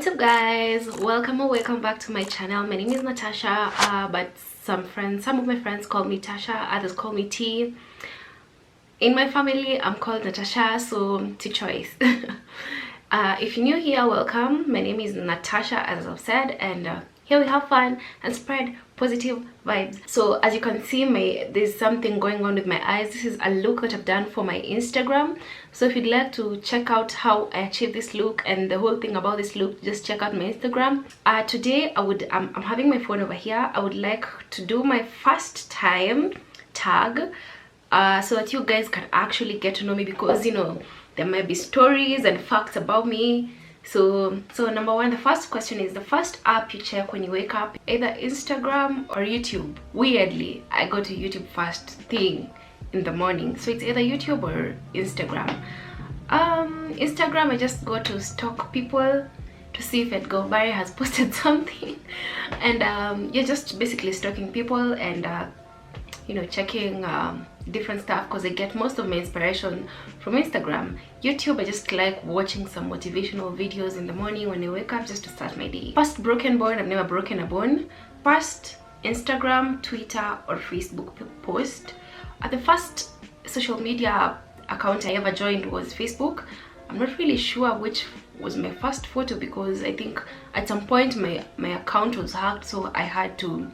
What's up guys, welcome or welcome back to my channel. My name is Natasha, but some of my friends call me Tasha, others call me T. In my family I'm called Natasha, so T choice. If you're new here, welcome. My name is Natasha, as I've said, and here we have fun and spread positive vibes. So as you can see, there's something going on with my eyes. This is a look that I've done for my Instagram, so if you'd like to check out how I achieved this look and the whole thing about this look, just check out my Instagram. Today I'm having my phone over here. I would like to do my first time tag, so that you guys can actually get to know me, because you know there might be stories and facts about me. So number one, the first question is the first app you check when you wake up, either Instagram or YouTube. Weirdly, I go to YouTube first thing in the morning, so it's either YouTube or Instagram. Instagram, I just go to stalk people to see if Edgar Barry has posted something, and you're just basically stalking people and you know, checking different stuff, because I get most of my inspiration from Instagram. YouTube, I just like watching some motivational videos in the morning when I wake up, just to start my day. First broken bone, I've never broken a bone. First Instagram, Twitter or Facebook post. The first social media account I ever joined was Facebook. I'm not really sure which was my first photo, because I think at some point my account was hacked, so I had to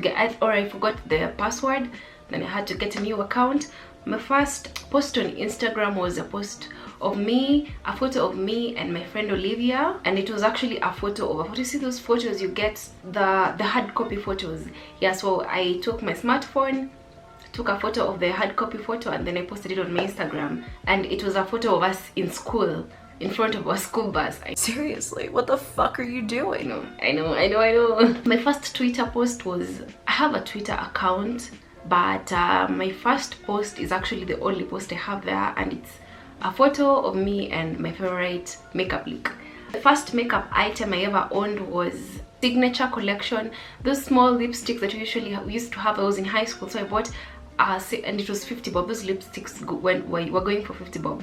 get, or I forgot the password, then I had to get a new account. My first post on Instagram was a post of me, a photo of me and my friend Olivia, and it was actually a photo of a photo. You see those photos, you get the hard copy photos. Yeah, so I took my smartphone, took a photo of the hard copy photo, and then I posted it on my Instagram, and it was a photo of us in school, in front of our school bus. Seriously, what the fuck are you doing? I know. My first Twitter post was, I have a Twitter account, but my first post is actually the only post I have there, and it's a photo of me and my favorite makeup look. The first makeup item I ever owned was Signature collection, those small lipsticks that we used to have. I was in high school, so I bought and it was 50 bob. Those lipsticks were going for 50 bob.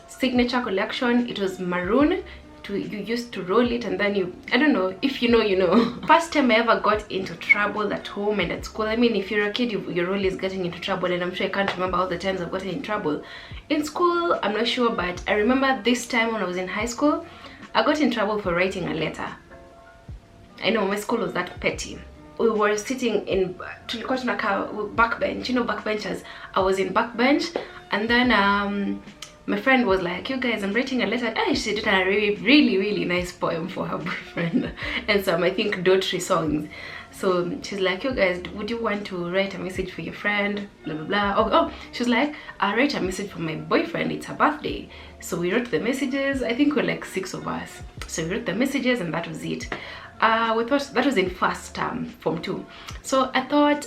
Signature collection, it was maroon. You used to roll it, and then I don't know, if you know, you know. First time I ever got into trouble at home and at school. I mean, if you're a kid, you're always getting into trouble, and I'm sure I can't remember all the times I've gotten in trouble. In school, I'm not sure, but I remember this time when I was in high school, I got in trouble for writing a letter. I know, my school was that petty. We were sitting in backbench, you know, backbenchers. I was in backbench, and then my friend was like, you guys, I'm writing a letter. And she did a really nice poem for her boyfriend and some, I think, daughtry songs. So she's like, you guys, would you want to write a message for your friend, blah blah blah. Oh, she's like, I'll write a message for my boyfriend, it's her birthday. So we wrote the messages. I think we're like 6 of us, so we wrote the messages, and that was it. We thought that was in first term, form 2. So I thought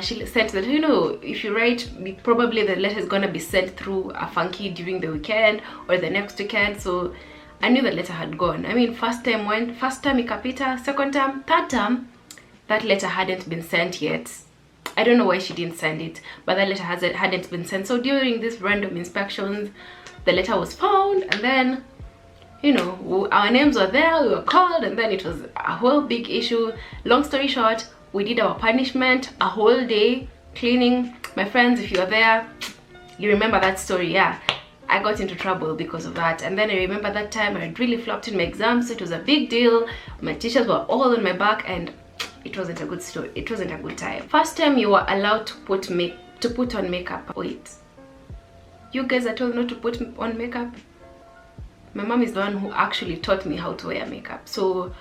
she sent that, you know, if you write, probably the letter is gonna be sent through a funky during the weekend or the next weekend. So I knew the letter had gone. I mean, first time ikapita, second term, third term, that letter hadn't been sent yet. I don't know why she didn't send it, but that letter hadn't been sent. So during these random inspections, the letter was found, and then, you know, our names were there, we were called, and then it was a whole big issue. Long story short, we did our punishment, a whole day cleaning. My friends, if you're there, you remember that story. Yeah, I got into trouble because of that. And then I remember that time I had really flopped in my exams, so it was a big deal. My teachers were all on my back, and it wasn't a good story. It wasn't a good time. First time you were allowed to put on makeup. Wait, you guys are told not to put on makeup? My mom is the one who actually taught me how to wear makeup, so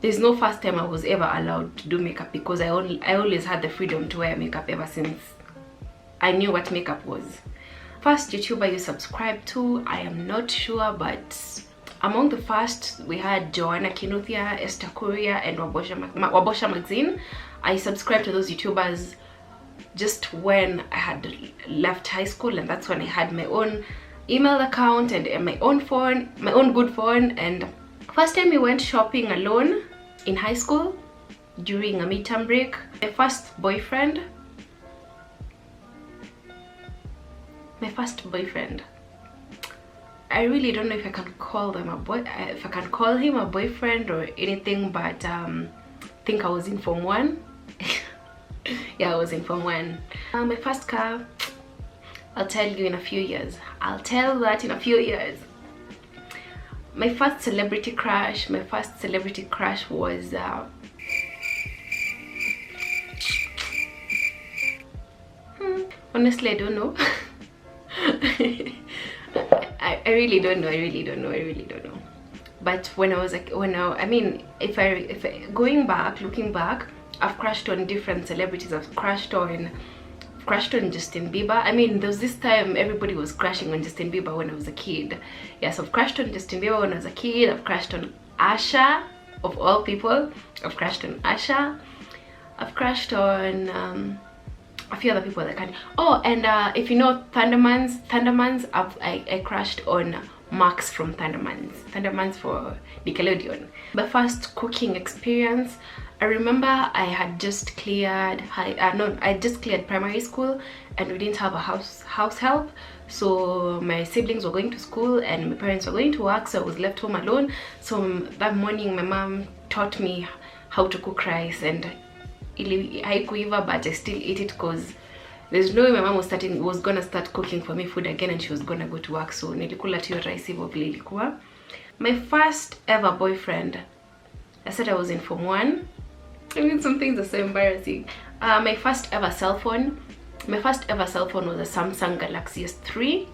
there's no first time I was ever allowed to do makeup, because I always had the freedom to wear makeup ever since I knew what makeup was. First YouTuber you subscribe to, I am not sure, but among the first we had Joanna Kinuthia, Esther Korea, and Wabosha Magazine. I subscribed to those YouTubers just when I had left high school, and that's when I had my own email account and my own phone, my own good phone. And first time we went shopping alone in high school during a midterm break. My first boyfriend, I really don't know if I can call them a boy, if I can call him a boyfriend or anything, but I think I was in Form 1. Yeah, I was in Form 1. My first car, I'll tell you in a few years. I'll tell that in a few years. My first celebrity crush was honestly, I don't know. I really don't know. But when I was like, I mean, if I looking back, I've crushed on different celebrities. I've crushed on Justin Bieber. I mean, there was this time everybody was crushing on Justin Bieber when I was a kid. Yes, I've crushed on Justin Bieber when I was a kid. I've crushed on Asha, of all people. I've crushed on Asha. I've crushed on a few other people that can. Oh, and if you know Thundermans, I crushed on Max from Thundermans for Nickelodeon. My first cooking experience, I remember I had just cleared I just cleared primary school, and we didn't have a house help, so my siblings were going to school and my parents were going to work, so I was left home alone. So that morning my mom taught me how to cook rice, and haikuiva, but I still ate it because there's no way my mom was gonna start cooking for me food again, and she was gonna go to work. So nilikula tu rice hivyo vile ilikuwa. My first ever boyfriend, I said I was in Form 1. I mean, some things are so embarrassing. My first ever cell phone was a Samsung Galaxy S3.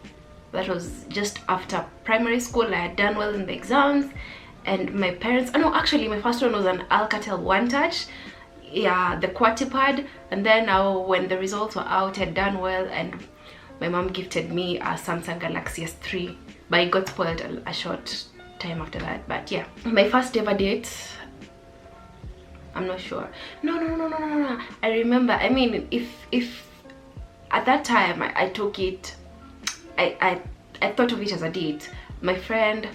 That was just after primary school. I had done well in the exams, and my parents, no, actually my first one was an Alcatel One Touch. Yeah, the QWERTY pad. And then when the results were out, I had done well, and my mom gifted me a Samsung Galaxy S3, but it got spoiled a short time after that. But yeah, my first ever date, I'm not sure. No. I remember, I mean, if at that time I took it, I thought of it as a date. My friend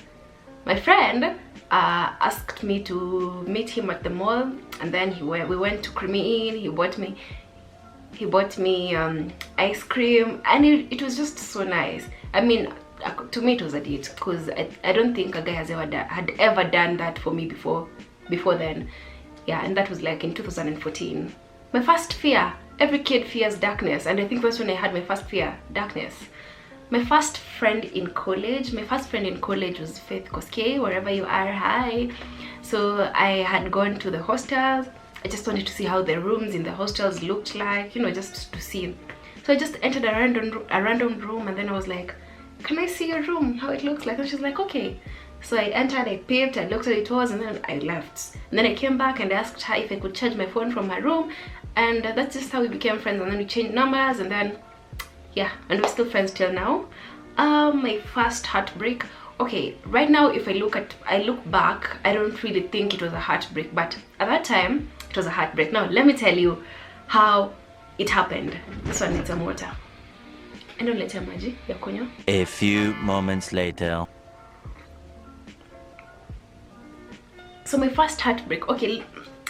asked me to meet him at the mall, and then we went to Creamy Inn. He bought me ice cream, and it was just so nice. I mean, to me it was a date, because I don't think a guy had ever done that for me before then. Yeah, and that was like in 2014. My first fear, every kid fears darkness, and I think that's when I had my first fear, darkness. My first friend in college was Faith Koske, wherever you are, hi. So I had gone to the hostels. I just wanted to see how the rooms in the hostels looked like, you know, just to see. So I just entered a random room, and then I was like, can I see your room, how it looks like? And she's like, okay. So I entered, I peeped, I looked at it was, and then I left. And then I came back and asked her if I could charge my phone from her room, and that's just how we became friends. And then we changed numbers, and then yeah, and we're still friends till now. My first heartbreak, okay, right now if I look back, I don't really think it was a heartbreak, but at that time it was a heartbreak. Now let me tell you how it happened. This one needs some water. I don't let maji ya kunywa. A few moments later. So my first heartbreak, okay,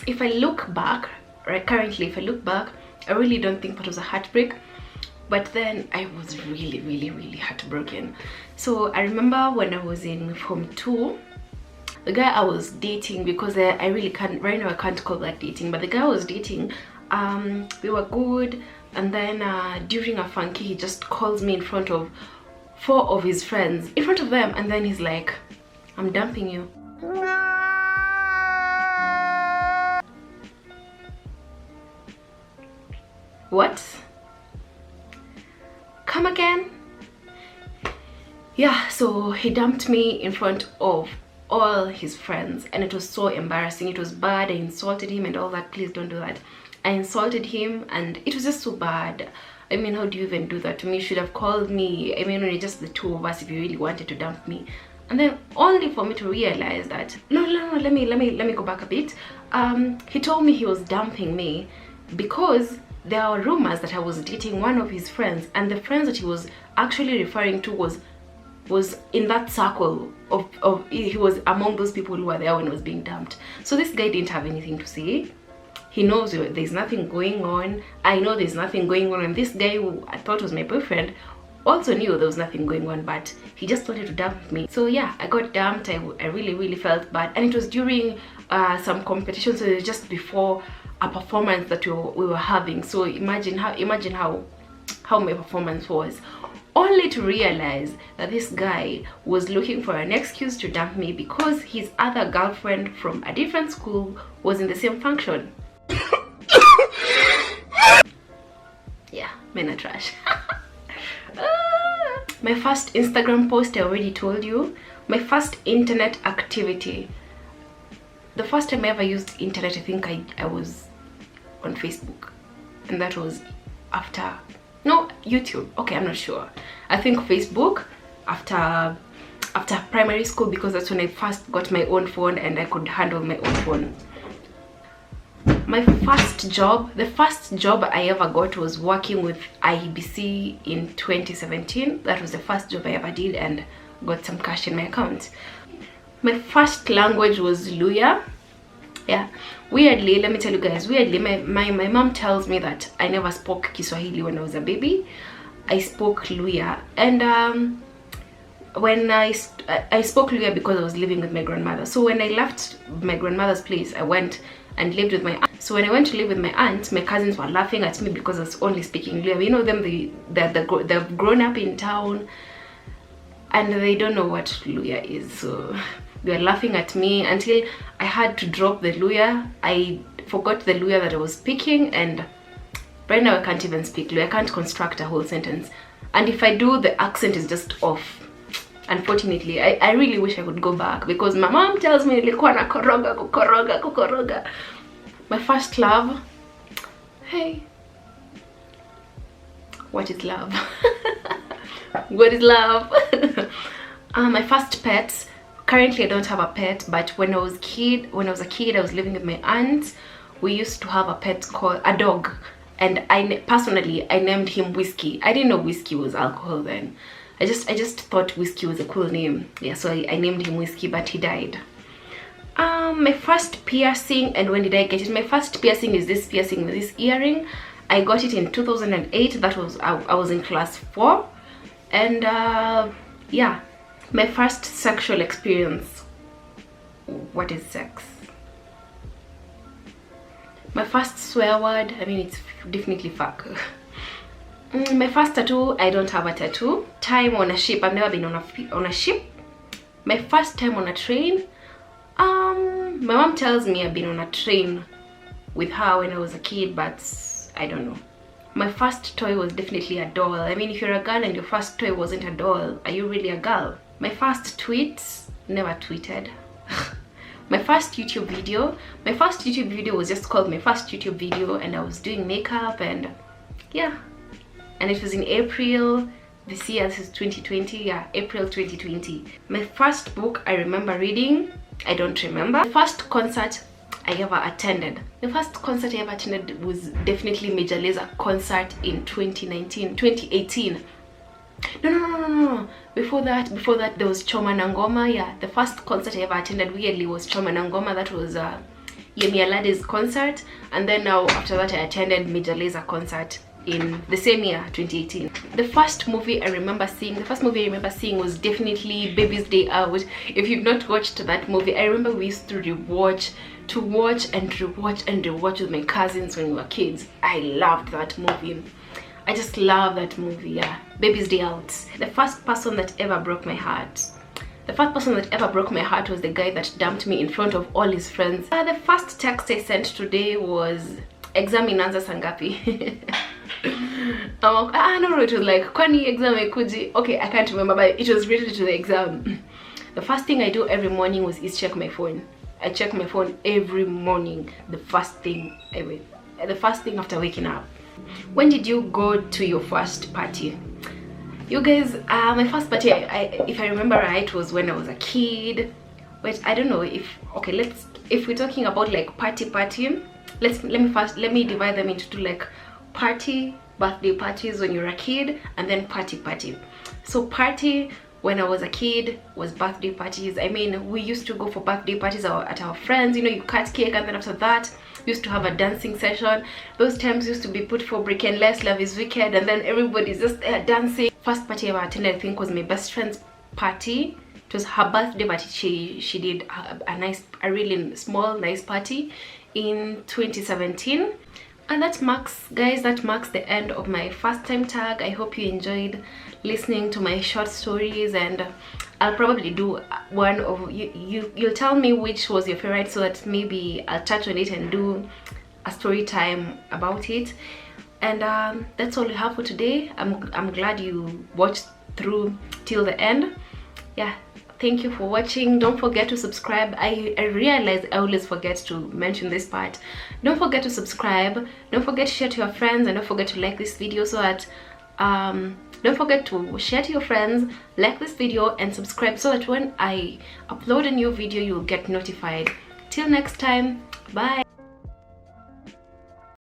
if I look back, right, currently if I look back, I really don't think that was a heartbreak, but then I was really heartbroken. So I remember when I was in Form 2, the guy I was dating, because I really can't, right now I can't call that dating, but the guy I was dating, we were good, and then during a funky, he just calls me in front of 4 of his friends, in front of them, and then he's like, I'm dumping you. What? Come again? Yeah, so he dumped me in front of all his friends, and it was so embarrassing. It was bad. I insulted him and all that. Please don't do that. I insulted him, and it was just so bad. I mean, how do you even do that to me? You should have called me. I mean, when it's just the 2 of us, if you really wanted to dump me. And then only for me to realize that no, let me go back a bit. He told me he was dumping me because there are rumors that I was dating one of his friends, and the friends that he was actually referring to was in that circle of he was among those people who were there when it was being dumped. So this guy didn't have anything to say. He knows there's nothing going on. I know there's nothing going on, and this guy who I thought was my boyfriend also knew there was nothing going on, but he just wanted to dump me. So yeah, I got dumped. I really felt bad, and it was during some competition, so it was just before a performance that we were having. So imagine how my performance was, only to realize that this guy was looking for an excuse to dump me because his other girlfriend from a different school was in the same function. Yeah, men are trash. My first Instagram post, I already told you. My first internet activity, the first time I ever used internet, I think I was on Facebook, and that was after, no, YouTube. Okay, I'm not sure. I think Facebook after primary school, because that's when I first got my own phone and I could handle my own phone. My first job, the first job I ever got was working with IBC in 2017. That was the first job I ever did and got some cash in my account. My first language was Luya. Yeah, weirdly, let me tell you guys, weirdly, my mom tells me that I never spoke Kiswahili when I was a baby. I spoke Luya, and when I spoke Luya because I was living with my grandmother. So when I left my grandmother's place, I went and lived with my aunt. So when I went to live with my aunt, my cousins were laughing at me because I was only speaking Luya. You know them, they've grown up in town and they don't know what Luya is. So they were laughing at me until I had to drop the Luya. I forgot the Luya that I was speaking, and right now I can't even speak Luya. I can't construct a whole sentence. And if I do, the accent is just off. Unfortunately, I really wish I could go back because my mom tells me nilikuwa na kukoroga. My first love. Hey, what is love? What is love? My first pet. Currently, I don't have a pet, but when I was a kid, I was living with my aunt. We used to have a pet called a dog, and I personally named him Whiskey. I didn't know whiskey was alcohol then. I just thought Whiskey was a cool name. Yeah, so I named him Whiskey, but he died. My first piercing, and when did I get it? My first piercing is this piercing with this earring. I got it in 2008. That was I was in class 4, and yeah, my first sexual experience. What is sex? My first swear word, I mean, it's definitely fuck. My first tattoo, I don't have a tattoo. Time on a ship, I've never been on a ship. My first time on a train, my mom tells me I've been on a train with her when I was a kid, but I don't know. My first toy was definitely a doll. I mean, if you're a girl and your first toy wasn't a doll, are you really a girl? My first tweet, never tweeted. My first YouTube video was just called my first YouTube video, and I was doing makeup, and yeah, and it was in April this year. This is 2020. Yeah, April 2020. My first book I remember reading, I don't remember. The first concert I ever attended, was definitely Major Lazer concert in 2018. No. Before that there was Choma na Ngoma. Yeah, the first concert I ever attended weirdly was Choma na Ngoma. That was Yemi Alade's concert, and then now after that I attended Major Lazer concert in the same year, 2018. The first movie I remember seeing was definitely Baby's Day Out. If you've not watched that movie, I remember we used to watch and rewatch with my cousins when we were kids. I loved that movie. I just love that movie. Yeah, Baby's Day Out. The first person that ever broke my heart was the guy that dumped me in front of all his friends. The first text I sent today was, exam inaanza saa ngapi? No, it was like, kwani exam haikuji? Okay, I can't remember, but it was related to the exam. The first thing I do every morning is check my phone. I check my phone every morning. The first thing after waking up. When did you go to your first party? You guys, my first party, if I remember right, was when I was a kid. But I don't know if we're talking about like party, let me divide them into two, like birthday parties when you're a kid, and then party. So party when I was a kid was birthday parties. I mean, we used to go for birthday parties at our friends, you know, you cut cake, and then after that we used to have a dancing session. Those times used to be put for Break and Less, Love is Wicked, and then everybody's just there dancing. first party I ever attended, I think, was my best friend's party. It was her birthday, but she did a really small nice party in 2017. And that marks, guys, that marks the end of my first time tag. I hope you enjoyed listening to my short stories, and I'll probably do one of you'll tell me which was your favorite, so that maybe I'll touch on it and do a story time about it. And that's all we have for today. I'm glad you watched through till the end. Yeah, thank you for watching. Don't forget to subscribe. I realize I always forget to mention this part. Don't forget to subscribe, don't forget to share to your friends, and don't forget to like this video, so that don't forget to share to your friends, like this video, and subscribe, so that when I upload a new video you'll get notified. Till next time, bye.